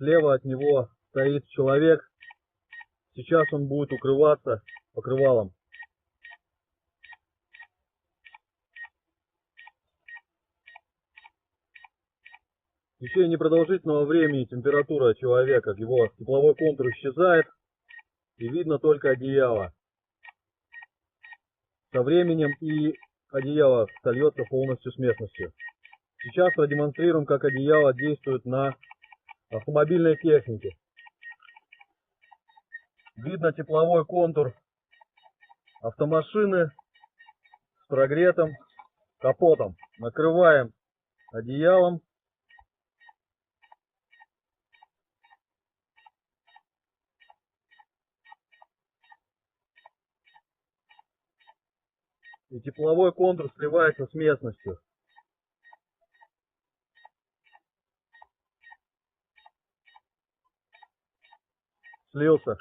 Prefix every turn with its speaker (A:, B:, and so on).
A: Слева от него стоит человек. Сейчас он будет укрываться покрывалом. В течение непродолжительного времени температура человека, его тепловой контур исчезает, и видно только одеяло. Со временем и одеяло сольется полностью с местностью. Сейчас продемонстрируем, как одеяло действует на автомобильной технике. Видно тепловой контур автомашины с прогретым капотом. Накрываем одеялом. И тепловой контур сливается с местностью. Слился.